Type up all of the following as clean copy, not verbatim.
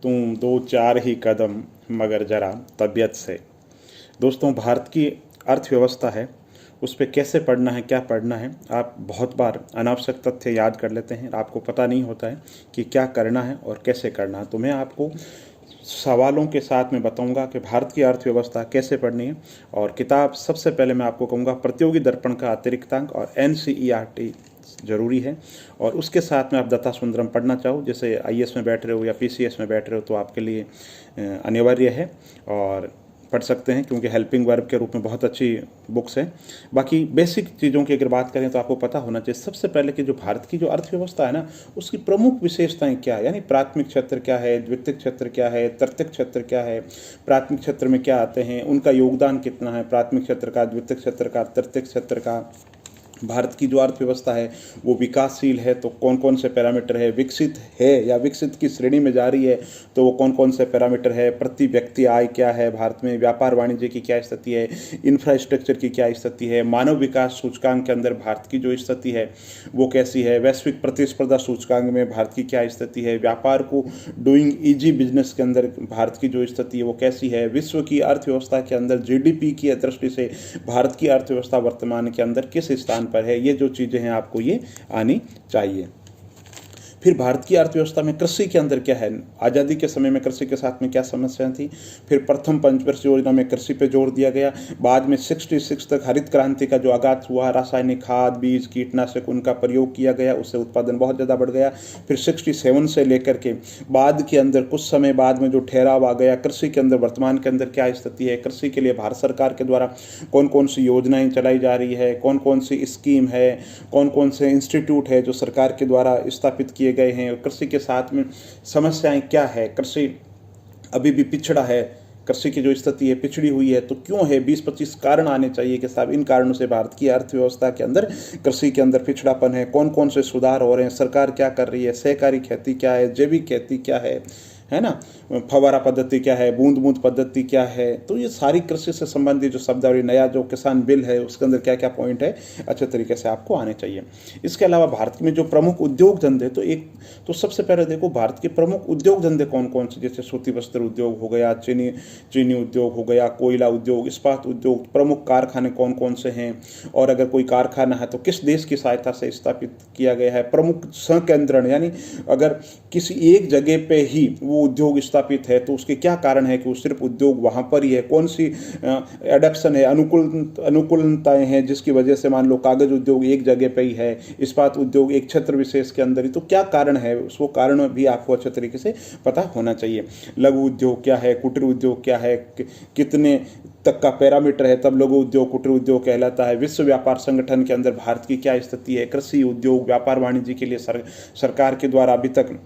तुम दो चार ही कदम मगर जरा तबीयत से। दोस्तों, भारत की अर्थव्यवस्था है, उस पर कैसे पढ़ना है, क्या पढ़ना है, आप बहुत बार अनावश्यक तथ्य याद कर लेते हैं। आपको पता नहीं होता है कि क्या करना है और कैसे करना है। तो मैं आपको सवालों के साथ में बताऊंगा कि भारत की अर्थव्यवस्था कैसे पढ़नी है। और किताब सबसे पहले मैं आपको कहूँगा प्रतियोगी दर्पण का अतिरिक्तांक और NCERT जरूरी है। और उसके साथ में आप दत्ता सुंदरम पढ़ना चाहो, जैसे IAS में बैठ रहे हो या PCS में बैठ रहे हो, तो आपके लिए अनिवार्य है और पढ़ सकते हैं, क्योंकि हेल्पिंग वर्ब के रूप में बहुत अच्छी बुक्स है। बाकी बेसिक चीज़ों की अगर बात करें तो आपको पता होना चाहिए सबसे पहले कि जो भारत की जो अर्थव्यवस्था है ना, उसकी प्रमुख विशेषताएं क्या है, यानी प्राथमिक क्षेत्र क्या है, द्वितीयक क्षेत्र क्या है, तृतीयक क्षेत्र क्या है, प्राथमिक क्षेत्र में क्या आते हैं, उनका योगदान कितना है, प्राथमिक क्षेत्र का, द्वितीयक क्षेत्र का, तृतीयक क्षेत्र का। भारत की जो अर्थव्यवस्था है वो विकासशील है तो कौन कौन से पैरामीटर है, विकसित है या विकसित की श्रेणी में जा रही है तो वो कौन कौन से पैरामीटर है, प्रति व्यक्ति आय क्या है भारत में, व्यापार वाणिज्य की क्या स्थिति है, इंफ्रास्ट्रक्चर की क्या स्थिति है, मानव विकास सूचकांक के अंदर भारत की जो स्थिति है वो कैसी है, वैश्विक प्रतिस्पर्धा सूचकांक में भारत की क्या स्थिति है, व्यापार को डूइंग ईजी बिजनेस के अंदर भारत की जो स्थिति है वो कैसी है, विश्व की अर्थव्यवस्था के अंदर GDP की दृष्टि से भारत की अर्थव्यवस्था वर्तमान के अंदर किस स्थान पर है। ये जो चीज़ें हैं आपको ये आनी चाहिए। फिर भारत की अर्थव्यवस्था में कृषि के अंदर क्या है, आज़ादी के समय में कृषि के साथ में क्या समस्याएं थी। फिर प्रथम पंचवर्षीय योजना में कृषि पे जोर दिया गया। बाद में 66 तक हरित क्रांति का जो आगाज हुआ, रासायनिक खाद, बीज, कीटनाशक उनका प्रयोग किया गया, उससे उत्पादन बहुत ज़्यादा बढ़ गया। फिर 67 से लेकर के बाद के अंदर कुछ समय बाद में जो ठहराव आ गया कृषि के अंदर, वर्तमान के अंदर क्या स्थिति है, कृषि के लिए भारत सरकार के द्वारा कौन कौन सी योजनाएं चलाई जा रही है, कौन कौन सी स्कीम है, कौन कौन से इंस्टीट्यूट है जो सरकार के द्वारा स्थापित किए गए हैं, कृषि के साथ में समस्याएं क्या है, कृषि अभी भी पिछड़ा है, कृषि की जो स्थिति है पिछड़ी हुई है तो क्यों है, 20-25 कारण आने चाहिए कि साहब इन कारणों से भारत की अर्थव्यवस्था के अंदर कृषि के अंदर पिछड़ापन है, कौन कौन से सुधार हो रहे हैं, सरकार क्या कर रही है, सहकारी खेती क्या है, जैविक खेती क्या है ना, फवारा पद्धति क्या है, बूंद बूंद पद्धति क्या है। तो ये सारी कृषि से संबंधित जो शब्दावली, नया जो किसान बिल है उसके अंदर क्या क्या पॉइंट है अच्छे तरीके से आपको आने चाहिए। इसके अलावा भारत में जो प्रमुख उद्योग धंधे, तो सबसे पहले देखो भारत के प्रमुख उद्योग धंधे कौन कौन से, जैसे सूती वस्त्र उद्योग हो गया, चीनी उद्योग हो गया, कोयला उद्योग, इस्पात उद्योग, प्रमुख कारखाने कौन कौन से हैं, और अगर कोई कारखाना है तो किस देश की सहायता से स्थापित किया गया है, प्रमुख संकेंद्रण, यानी अगर किसी एक जगह पे ही वो उद्योग स्थापित है तो उसके क्या कारण है कि वो सिर्फ उद्योग वहाँ पर ही है, कौन सी एडप्शन है, अनुकूलताएं हैं जिसकी वजह से मान लो कागज उद्योग एक जगह पे ही है, इस्पात उद्योग एक क्षेत्र विशेष के अंदर ही, तो क्या कारण है, उसको कारण भी आपको अच्छे तरीके से पता होना चाहिए। लघु उद्योग क्या है, कुटीर उद्योग क्या है, कितने तक का पैरामीटर है तब लघु उद्योग कुटीर उद्योग कहलाता है, विश्व व्यापार संगठन के अंदर भारत की क्या स्थिति है, कृषि उद्योग व्यापार वाणिज्य के लिए सरकार के द्वारा अभी तक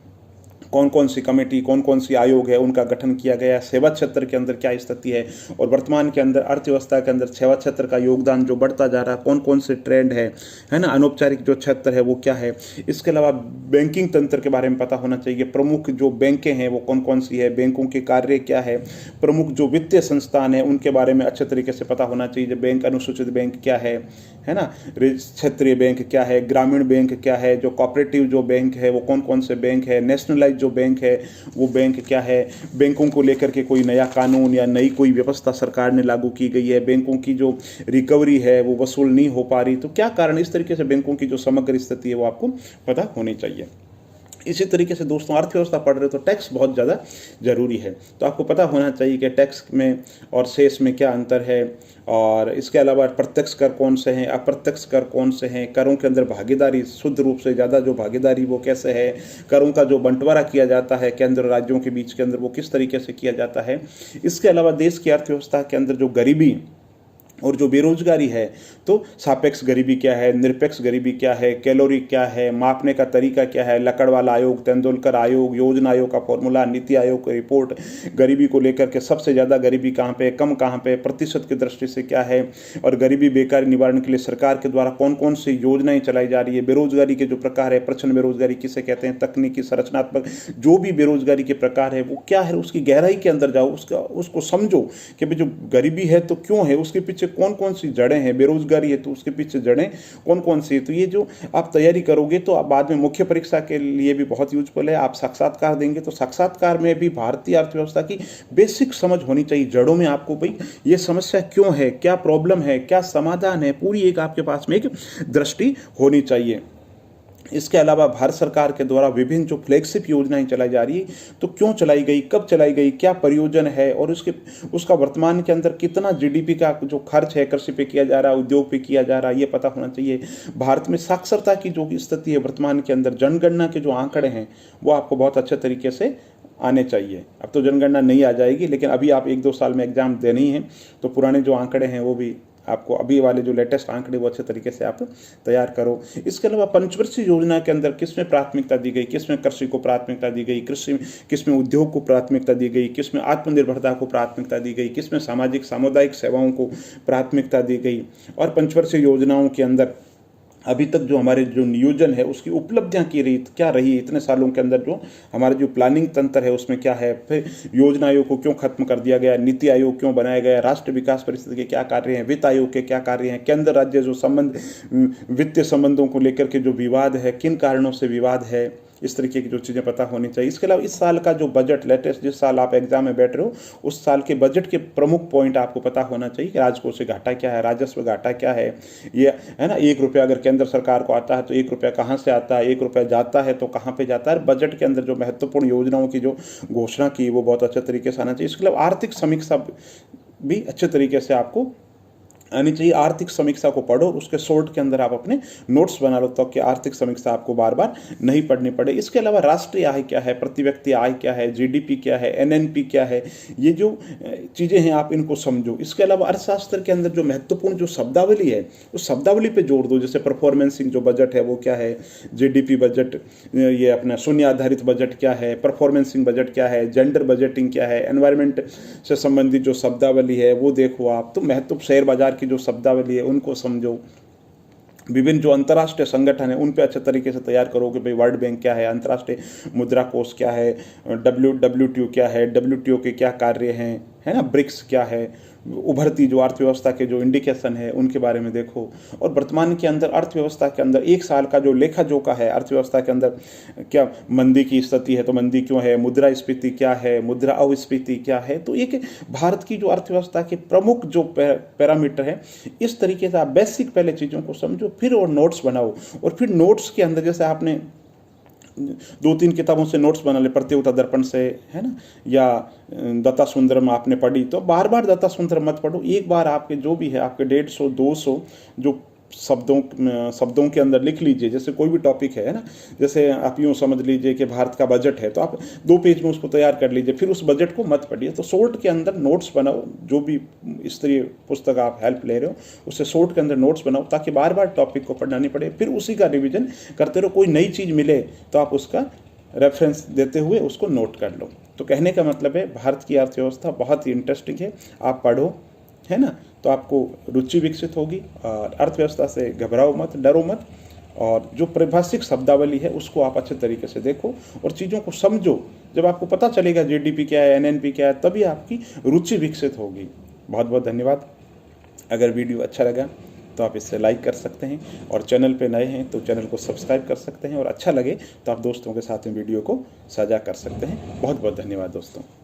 कौन कौन सी कमेटी, कौन कौन सी आयोग है उनका गठन किया गया, सेवा क्षेत्र के अंदर क्या स्थिति है, और वर्तमान के अंदर अर्थव्यवस्था के अंदर सेवा क्षेत्र का योगदान जो बढ़ता जा रहा है, कौन कौन से ट्रेंड है ना, अनौपचारिक जो क्षेत्र है वो क्या है। इसके अलावा बैंकिंग तंत्र के बारे में पता होना चाहिए, प्रमुख जो बैंकें हैं वो कौन कौन सी है, बैंकों के कार्य क्या है, प्रमुख जो वित्तीय संस्थान है उनके बारे में अच्छे तरीके से पता होना चाहिए, बैंक अनुसूचित बैंक क्या है ना, क्षेत्रीय बैंक क्या है, ग्रामीण बैंक क्या है, जो कोऑपरेटिव जो बैंक है वो कौन कौन से बैंक है, नेशनलाइज जो बैंक है वो बैंक क्या है, बैंकों को लेकर के कोई नया कानून या नई कोई व्यवस्था सरकार ने लागू की गई है, बैंकों की जो रिकवरी है वो वसूल नहीं हो पा रही तो क्या कारण, इस तरीके से बैंकों की जो समग्र स्थिति है वो आपको पता होनी चाहिए। इसी तरीके से दोस्तों अर्थव्यवस्था पढ़ रहे हो तो टैक्स बहुत ज़्यादा जरूरी है, तो आपको पता होना चाहिए कि टैक्स में और सेस में क्या अंतर है, और इसके अलावा प्रत्यक्ष कर कौन से हैं, अप्रत्यक्ष कर कौन से हैं, करों के अंदर भागीदारी शुद्ध रूप से ज़्यादा जो भागीदारी वो कैसे है, करों का जो बंटवारा किया जाता है केंद्र राज्यों के बीच के अंदर वो किस तरीके से किया जाता है। इसके अलावा देश की अर्थव्यवस्था के अंदर जो गरीबी और जो बेरोजगारी है तो सापेक्ष गरीबी क्या है, निरपेक्ष गरीबी क्या है, कैलोरी क्या है, मापने का तरीका क्या है, लकड़वाला आयोग, तेंदुलकर आयोग, योजना आयोग का फॉर्मूला, नीति आयोग की रिपोर्ट, गरीबी को लेकर के सबसे ज़्यादा गरीबी कहाँ पे, कम कहाँ पे, प्रतिशत की दृष्टि से क्या है, और गरीबी बेकारी निवारण के लिए सरकार के द्वारा कौन कौन सी योजनाएं चलाई जा रही है, बेरोजगारी के जो प्रकार है, प्रचंड बेरोजगारी किसे कहते हैं, तकनीकी संरचनात्मक जो भी बेरोजगारी के प्रकार है वो क्या है, उसकी गहराई के अंदर जाओ, उसको समझो कि भाई जो गरीबी है तो क्यों है, उसके पीछे पीछे कौन कौन सी जड़ें हैं, बेरोजगारी है तो उसके पीछे जड़ें कौन कौन सी है। तो ये जो आप तैयारी करोगे तो आप बाद में मुख्य परीक्षा के लिए भी बहुत यूजफुल है। आप साक्षात्कार देंगे तो साक्षात्कार में भी भारतीय अर्थव्यवस्था की बेसिक समझ होनी चाहिए, जड़ों में आपको भाई ये समस्या क्यों है, क्या प्रॉब्लम है, क्या समाधान है, पूरी एक आपके पास में एक दृष्टि होनी चाहिए। इसके अलावा भारत सरकार के द्वारा विभिन्न जो फ्लैगशिप योजनाएं चलाई जा रही है तो क्यों चलाई गई, कब चलाई गई, क्या प्रयोजन है और उसका वर्तमान के अंदर कितना जीडीपी का जो खर्च है कृषि पे किया जा रहा है, उद्योग पे किया जा रहा है, ये पता होना चाहिए। भारत में साक्षरता की जो स्थिति है वर्तमान के अंदर, जनगणना के जो आंकड़े हैं वो आपको बहुत अच्छे तरीके से आने चाहिए। अब तो जनगणना नहीं आ जाएगी, लेकिन अभी आप 1-2 साल में एग्जाम देने ही हैं तो पुराने जो आंकड़े हैं वो भी आपको, अभी वाले जो लेटेस्ट आंकड़े वो अच्छे तरीके से आप तैयार करो। इसके अलावा पंचवर्षीय योजना के अंदर किसमें प्राथमिकता दी गई, किसमें कृषि को प्राथमिकता दी गई, किसमें उद्योग को प्राथमिकता दी गई, किसमें आत्मनिर्भरता को प्राथमिकता दी गई, किसमें सामाजिक सामुदायिक सेवाओं को प्राथमिकता दी गई। और पंचवर्षीय योजनाओं के अंदर अभी तक जो हमारे जो नियोजन है उसकी उपलब्धियां क्या रही इतने सालों के अंदर, जो हमारा जो प्लानिंग तंत्र है उसमें क्या है, फिर योजना आयोग को क्यों खत्म कर दिया गया, नीति आयोग क्यों बनाया गया, राष्ट्रीय विकास परिषद के क्या कार्य हैं, वित्त आयोग के क्या कार्य हैं, केंद्र राज्य जो संबंध वित्तीय संबंधों को लेकर के जो विवाद है, किन कारणों से विवाद है, इस तरीके की जो चीज़ें पता होनी चाहिए। इसके अलावा इस साल का जो बजट लेटेस्ट, जिस साल आप एग्जाम में बैठ रहे हो उस साल के बजट के प्रमुख पॉइंट आपको पता होना चाहिए कि राजकोषीय घाटा क्या है, राजस्व घाटा क्या है, ये है ना। 1 रुपया अगर केंद्र सरकार को आता है तो 1 रुपया कहाँ से आता है, 1 रुपया जाता है तो कहाँ पे जाता है। बजट के अंदर जो महत्वपूर्ण योजनाओं की जो घोषणा की वो बहुत अच्छे तरीके से आना चाहिए। इसके अलावा आर्थिक समीक्षा भी अच्छे तरीके से आपको आनी चाहिए। आर्थिक समीक्षा को पढ़ो, उसके शॉर्ट के अंदर आप अपने नोट्स बना लो ताकि आर्थिक समीक्षा आपको बार बार नहीं पढ़नी पड़े। इसके अलावा राष्ट्रीय आय क्या है, प्रति व्यक्ति आय क्या है, जीडीपी क्या है, एनएनपी क्या है, ये जो चीज़ें हैं आप इनको समझो। इसके अलावा अर्थशास्त्र के अंदर जो महत्वपूर्ण जो शब्दावली है उस शब्दावली पे जोड़ दो, जैसे परफॉर्मेंसिंग जो बजट है वो क्या है, जीडीपी बजट, ये अपना शून्य आधारित बजट क्या है, परफॉर्मेंसिंग बजट क्या है, जेंडर बजटिंग क्या है, एनवायरमेंट से संबंधित जो शब्दावली है वो देखो आप। तो महत्व शेयर बाजार की जो शब्दावली है उनको समझो। विभिन्न जो अंतर्राष्ट्रीय संगठन है उन पे अच्छे तरीके से तैयार करो कि भाई वर्ल्ड बैंक क्या है, अंतर्राष्ट्रीय मुद्रा कोष क्या है, WTO क्या है, WTO के क्या कार्य हैं, है ना, ब्रिक्स क्या है, उभरती जो अर्थव्यवस्था के जो इंडिकेशन है उनके बारे में देखो। और वर्तमान के अंदर अर्थव्यवस्था के अंदर 1 साल का जो लेखा जोखा है अर्थव्यवस्था के अंदर, क्या मंदी की स्थिति है तो मंदी क्यों है, मुद्रास्फीति क्या है, मुद्रा अस्फीति क्या है। तो एक भारत की जो अर्थव्यवस्था के प्रमुख जो पैरामीटर है, इस तरीके से आप बेसिक पहले चीज़ों को समझो, फिर और नोट्स बनाओ। और फिर नोट्स के अंदर जैसे आपने 2-3 किताबों से नोट्स बना ले, प्रतियोगिता दर्पण से, है ना, या दत्ता सुंदरम आपने पढ़ी तो बार बार दत्ता सुंदरम मत पढ़ो। एक बार आपके जो भी है आपके 150-200 जो शब्दों के अंदर लिख लीजिए। जैसे कोई भी टॉपिक है ना, जैसे आप यूँ समझ लीजिए कि भारत का बजट है तो आप 2 पेज में उसको तैयार कर लीजिए, फिर उस बजट को मत पढ़िए। तो शॉर्ट के अंदर नोट्स बनाओ, जो भी स्तरीय पुस्तक आप हेल्प ले रहे हो उससे शॉर्ट के अंदर नोट्स बनाओ ताकि बार बार टॉपिक को पढ़ना नहीं पड़े, फिर उसी का रिविजन करते रहो। कोई नई चीज़ मिले तो आप उसका रेफरेंस देते हुए उसको नोट कर लो। तो कहने का मतलब है भारत की अर्थव्यवस्था बहुत ही इंटरेस्टिंग है, आप पढ़ो, है ना, तो आपको रुचि विकसित होगी। और अर्थव्यवस्था से घबराओ मत, डरो मत, और जो परिभाषिक शब्दावली है उसको आप अच्छे तरीके से देखो और चीज़ों को समझो। जब आपको पता चलेगा जीडीपी क्या है, एनएनपी क्या है, तभी आपकी रुचि विकसित होगी। बहुत बहुत धन्यवाद। अगर वीडियो अच्छा लगा तो आप इससे लाइक कर सकते हैं, और चैनल पे नए हैं तो चैनल को सब्सक्राइब कर सकते हैं, और अच्छा लगे तो आप दोस्तों के साथ में वीडियो को साझा कर सकते हैं। बहुत बहुत धन्यवाद दोस्तों।